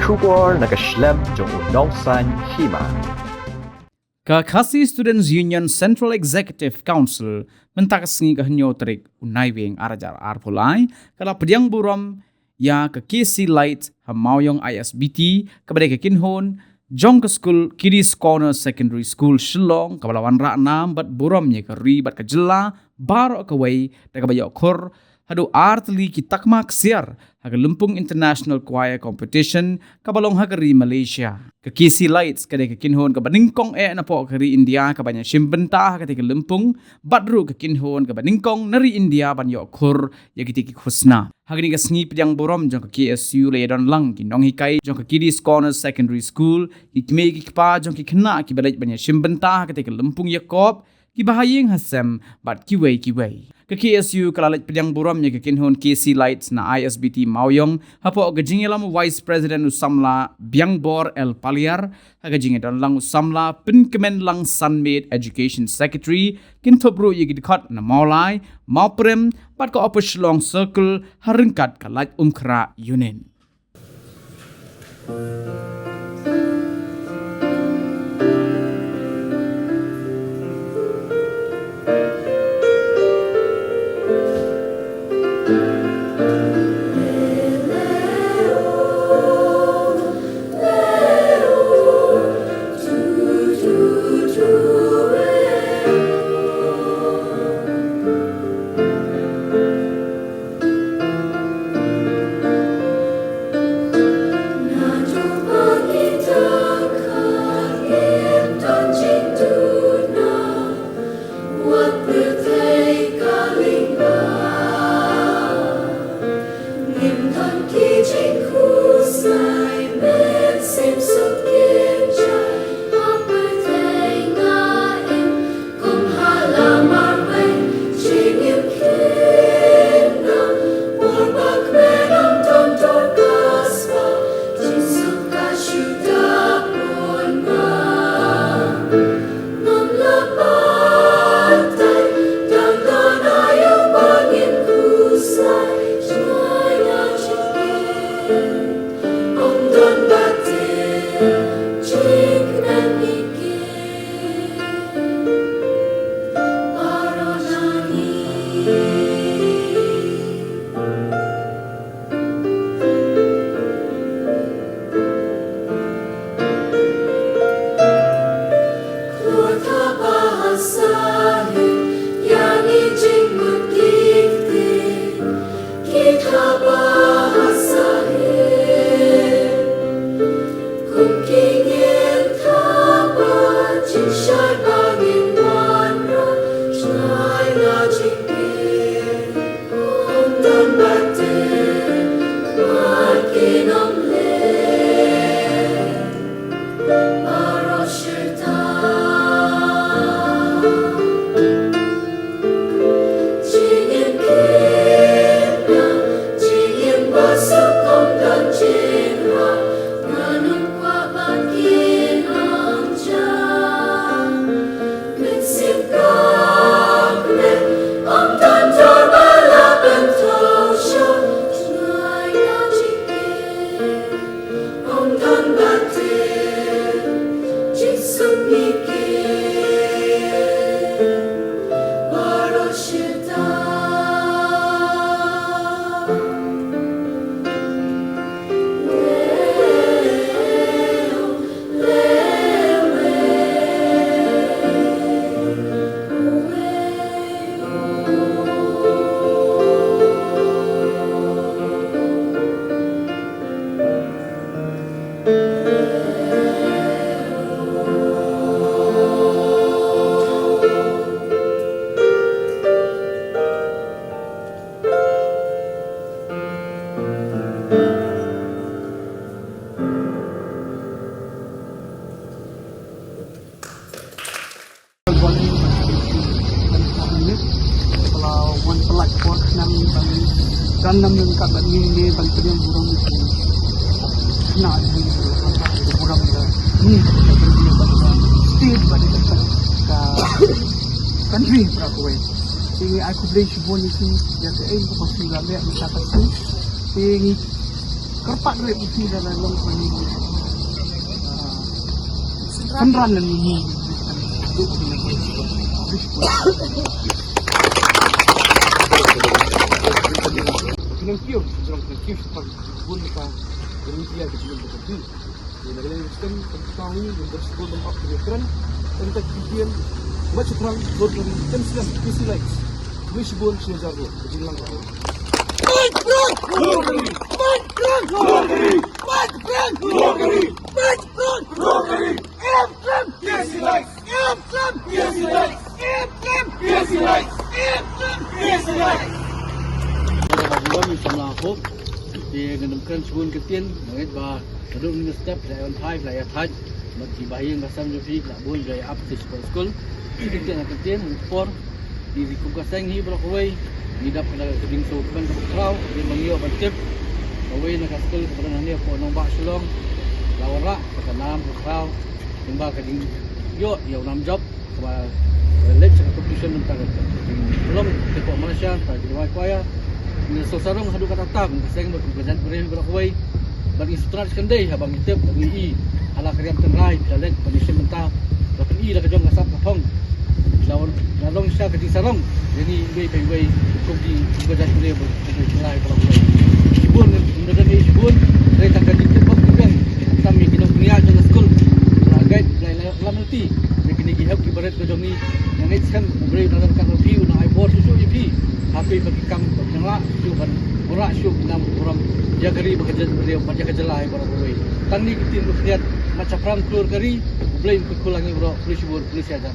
bersyukur nak keslem jong unongsan Hima. Kakasi Students Union Central Executive Council mentakasngi kehenyo terik unai weng arajar arpulai kala Pdiang Burom ya ke KC Light hamauyong ISBT kepada ke Kynhun jong ke school Kiddies Corner Secondary School Shillong kabala Wanrah 6 bat Burom ye ke ri bat ke Jylla baro ke wei da ke bayok khor hadu artli ki takma ksiar haga Lumpung International Choir Competition kabalong hagari Malaysia ke KC Lights kade ke Kynhun ke baningkong na po kari India ke banyak simbenta ke Lumpung badru ke Kynhun ke baningkong nari India banyak khur ya ki khusna hagani ke sngi Pdiang Burom jong ke KSU le don lang ki nong hikai jong ke Kiddies Corner Secondary School ki kme ki pa jong ki khna ki balai banyak simbenta ke Lumpung Yakob ki bahayeng hasem bat ki wei ke KSU kalalit Pdiang Burom ya ke Kynhun KC Lights na ISBT Mauyong hapo gajingelam Vice President usamla Biang Bor El Paliar hagajinge don lang usamla Pinkemen lang Sunmade Education Secretary kintobru ya gidikot na maulai mauprem bat ko opo Shillong Circle haringkat kalat umkra Yunin. dan namun kat ni bang Pdiang Burom itu nak di Burom ni state pada country berapa way ini aku beli sebuah ni dia tu aku pasti lambat masyarakat tu ini kerpat dari uji dalam paling kenran dan ini Pinang kiyo, sarang kiyo sa pagbun ka berhenti ada belum bekerja. Di negara Kristen kami yang bersekolah tempat pendidikan tentang kemudian baca perang berlari dan silas kisi lain. Wish bol sejar lo, berjalan kau. Fight front, glory. Fight front, glory. Fight front, glory. Fight front, glory. Aim front, kisi lain. Aim front, kisi lain. Aim front, kisi lain. Aim front, kisi lain. Burom trong là hốp thì người nông dân xuống cái tiền nói và sử dụng những step lại on thay lại thay mà chỉ bài yên và xong rồi là buôn rồi up to school cái tiền là cái tiền for thì cũng có sang hi bro away đi đập là cái đình số bên cái crowd đi bằng nhiều bằng tiếp away là cái school của nó nhiều của nông bạc Long là Wanrah cái nam của crowd nhưng mà cái đình nhiều năm job và let's competition tentang belum ke Malaysia pada kuaya ni sosarong hadu kata tam seng berkenan beri berawai bagi sutras kendai habang itep bagi i ala kriam tenrai dalet position mentah tapi i la kejong asap kapong lawan lalong sya ke sarong jadi wei kopi berjalan boleh berjalan berawai ibun dengan ibun dari tak kaji tepok kan kami kena punya dengan school guide lamati kini help kibaret kejong ni yang ni kan beri dalam kan review na I board susu EP HP bagi kam Jylla syuban ora syub nam Burom jagari bekerja beliau baca kejelai barang oi tani kitin berkhiat macam perang keluar kari blame kekulangi bro polisi bor polisi ajar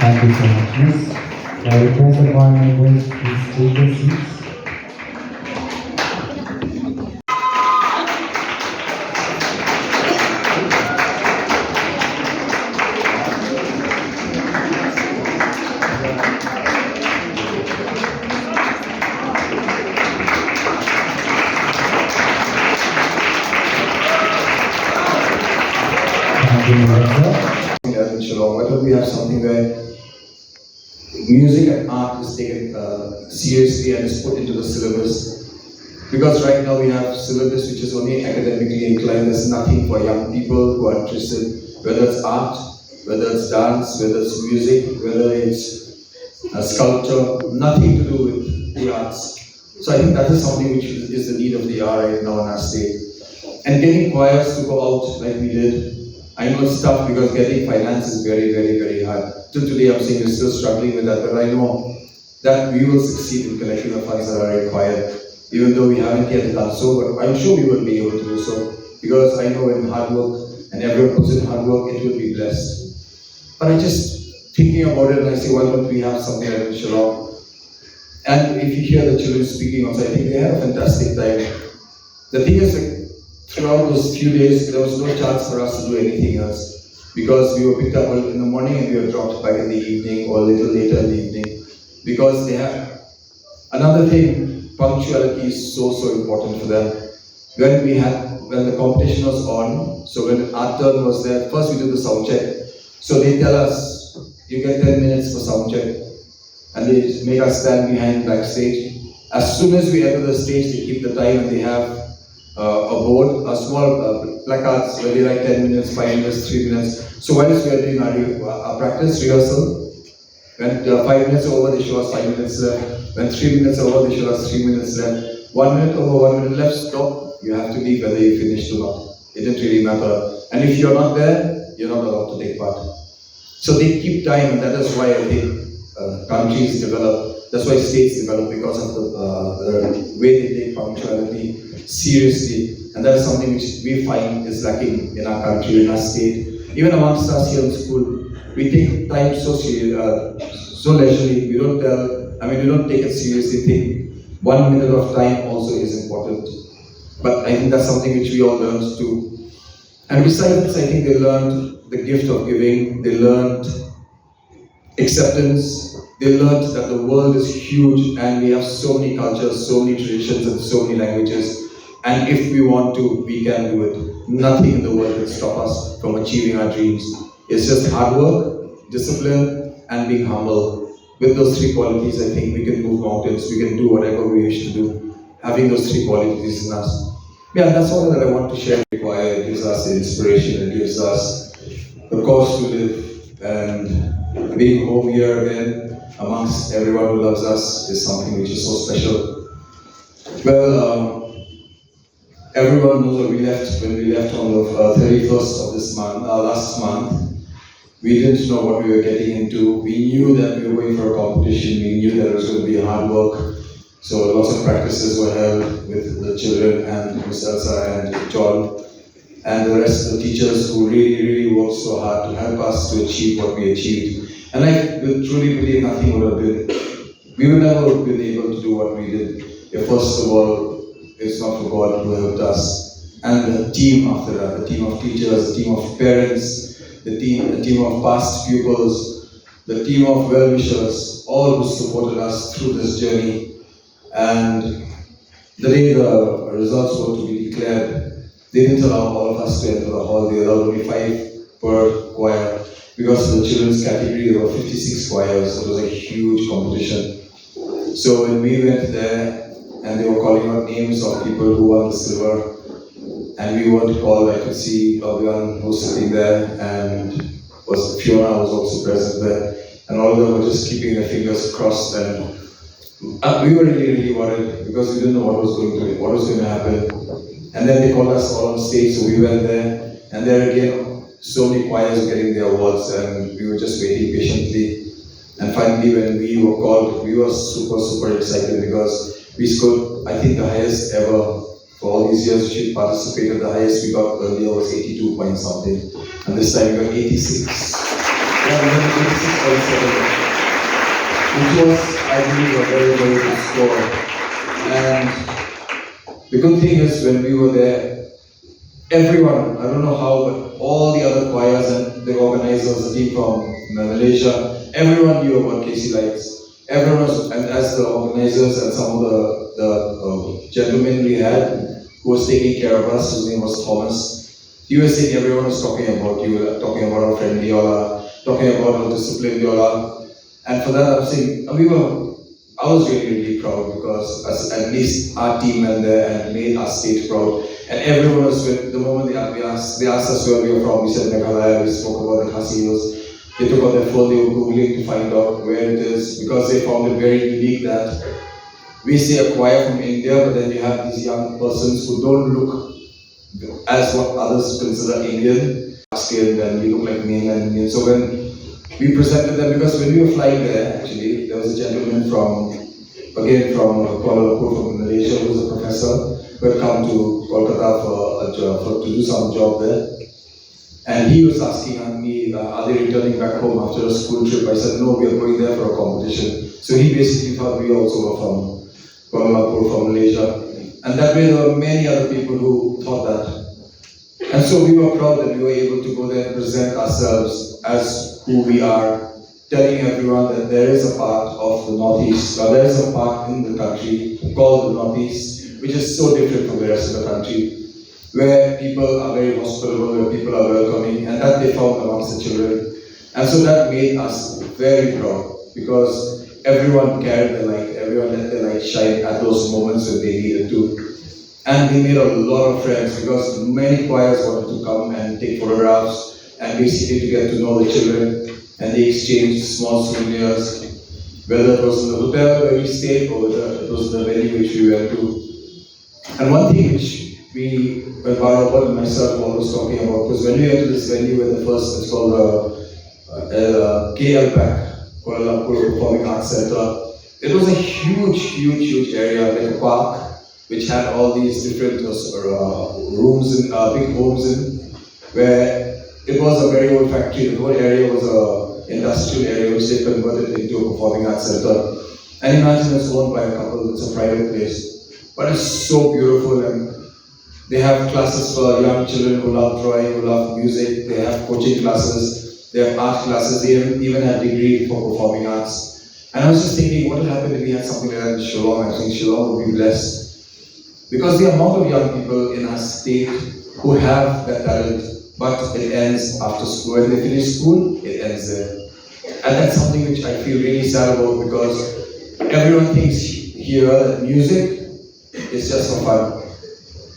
Thank you so much, Miss. I request everyone members to take their seats. As in Shillong, why don't we have something where music and art is taken seriously and is put into the syllabus? Because right now we have syllabus which is only academically inclined. There's nothing for young people who are interested, whether it's art, whether it's dance, whether it's music, whether it's sculpture, nothing to do with the arts. So I think that is something which is the need of the hour right now in our state. And getting choirs to go out like we did, I know it's tough because getting finance is very, very, very hard. Till today I'm saying we're still struggling with that, but I know that we will succeed in collecting the funds that are required, even though we haven't yet done so, but I'm sure we will be able to do so, because I know when hard work and everyone puts in hard work, it will be blessed. But I just thinking about it and I say, why don't we have something like Shillong? And if you hear the children speaking also, I think they had a fantastic time. The thing is, like, throughout those few days, there was no chance for us to do anything else, because we were picked up in the morning and we were dropped back in the evening or a little later in the evening, because they have another thing. Punctuality is so important for them. When the competition was on, so when our turn was there, first we did the sound check. So they tell us, you get 10 minutes for sound check, and they make us stand behind backstage. As soon as we enter the stage, they keep the time and they have a board, a small placards where they write 10 minutes, 5 minutes, 3 minutes. So while we are doing our practice rehearsal, when 5 minutes over, they show us 5 minutes left. When 3 minutes over, they show us 3 minutes left. 1 minute over, 1 minute left, stop. You have to leave whether you finished or not. It didn't really matter. And if you're not there, you're not allowed to take part. So they keep time, and that is why I think countries develop. That's why states develop, because of the way they take punctuality seriously. And that is something which we find is lacking in our country, in our state. Even amongst us here in school, we take time so leisurely. We don't take it seriously. Think 1 minute of time also is important. But I think that's something which we all learned too. And besides this, I think they learned the gift of giving. They learned acceptance. They learned that the world is huge and we have so many cultures, so many traditions, and so many languages. And if we want to, we can do it. Nothing in the world can stop us from achieving our dreams. It's just hard work, discipline, and being humble. With those three qualities, I think we can move mountains, we can do whatever we wish to do, having those three qualities in us. Yeah, that's all that I want to share. It gives us the inspiration, it gives us the cause to live, and being home here again amongst everyone who loves us is something which is so special. Well, everyone knows that when we left on the 31st of this month, last month, we didn't know what we were getting into. We knew that we were going for a competition, we knew that it was going to be hard work. So lots of practices were held with the children and Miss Elsa and John and the rest of the teachers who really worked so hard to help us to achieve what we achieved. And I truly believe nothing would have we would never have been able to do what we did if, first of all, it's not for God who helped us. And the team after that, the team of teachers, the team of parents, the team of past pupils, the team of well-wishers, all who supported us through this journey. And the day the results were to be declared, they didn't allow all of us to enter the hall. They allowed only 5 per choir. Because of the children's category, there were 56 choirs, so it was a huge competition. So when we went there, and they were calling out names of people who won the silver, and we weren't called, I could see everyone who was sitting there, and Fiona was also present there, and all of them were just keeping their fingers crossed, and we were really worried because we didn't know what was going to happen. And then they called us all on stage, so we went there, and there again, so many choirs were getting their awards, and we were just waiting patiently. And finally, when we were called, we were super excited because we scored, I think, the highest ever. For all these years we participated, the highest we got earlier was 82 point something, and this time we got 86. Yeah, we got 86.7, which was, I believe, a very good score. And the good thing is, when we were there, everyone, I don't know how, but all the other choirs and the organizers, the team from Malaysia, everyone knew about KC Lights. Everyone was, and as the organizers and some of the gentlemen we had who was taking care of us, his name was Thomas, You were saying everyone was talking about you, talking about our friend Jylla, talking about how disciplined Jylla. And for that, I'm saying, I was really proud because at least our team went there and made our state proud. And everyone was with, the moment they asked us where we were from, we said Meghalaya, we spoke about the casinos. They took out their phone, they were Googling to find out where it is because they found it very unique that we say a choir from India, but then you have these young persons who don't look as what others consider Indian, skin, and we look like mainland Indian. So when we presented them, because when we were flying there, actually, there was a gentleman from Kuala Lumpur, from Malaysia, who was a professor, who had come to Kolkata to do some job there. And he was asking me, are they returning back home after a school trip? I said, no, we are going there for a competition. So he basically thought we also were from Kuala Lumpur, from Malaysia. And that way there were many other people who thought that. And so we were proud that we were able to go there and present ourselves as who we are, telling everyone that there is a part of the Northeast, or there is a part in the country called the Northeast, which is so different from the rest of the country, where people are very hospitable, where people are welcoming, and that they found amongst the children. And so that made us very proud, because everyone carried their light, everyone let their light shine at those moments when they needed to. And we made a lot of friends, because many choirs wanted to come and take photographs, and basically to get to know the children, and they exchanged small souvenirs, whether it was in the hotel where we stayed, or whether it was the venue which we went to. And one thing which when Wanrah and myself were always talking about, was when we went to this venue where it's called KLPAC, Kuala Lumpur Performing Arts Center. It was a huge area, like a park, which had all these different rooms, big homes in, where it was a very old factory. The whole area was an industrial area which they converted into a performing arts center. And imagine it's owned by a couple, it's a private place. But it's so beautiful, and they have classes for young children who love drawing, who love music. They have coaching classes, they have art classes, they even have degree for performing arts. And I was just thinking, what will happen if we had something like that in Shillong? I think Shillong would be blessed. Because the amount of young people in our state who have that talent, but it ends after school. When they finish school, it ends there. And that's something which I feel really sad about, because everyone thinks here that music is just for fun.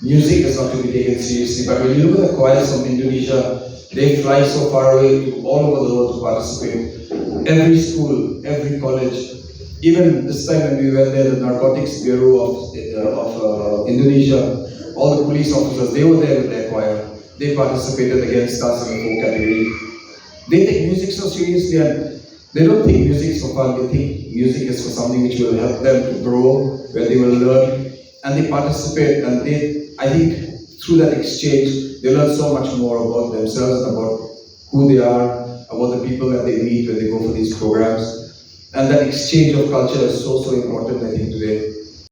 Music is not to be taken seriously, but when you look at the choirs from Indonesia, they fly so far away to all over the world to participate. Every school, every college, even this time when we went there, the Narcotics Bureau of Indonesia, all the police officers, they were there with their choir. They participated against us in the folk category. They take music so seriously, and they don't think music is for fun. They think music is for something which will help them to grow, where they will learn, and they participate. And I think through that exchange, they learn so much more about themselves and about who they are, about the people that they meet when they go for these programs. And that exchange of culture is so important, I think, today.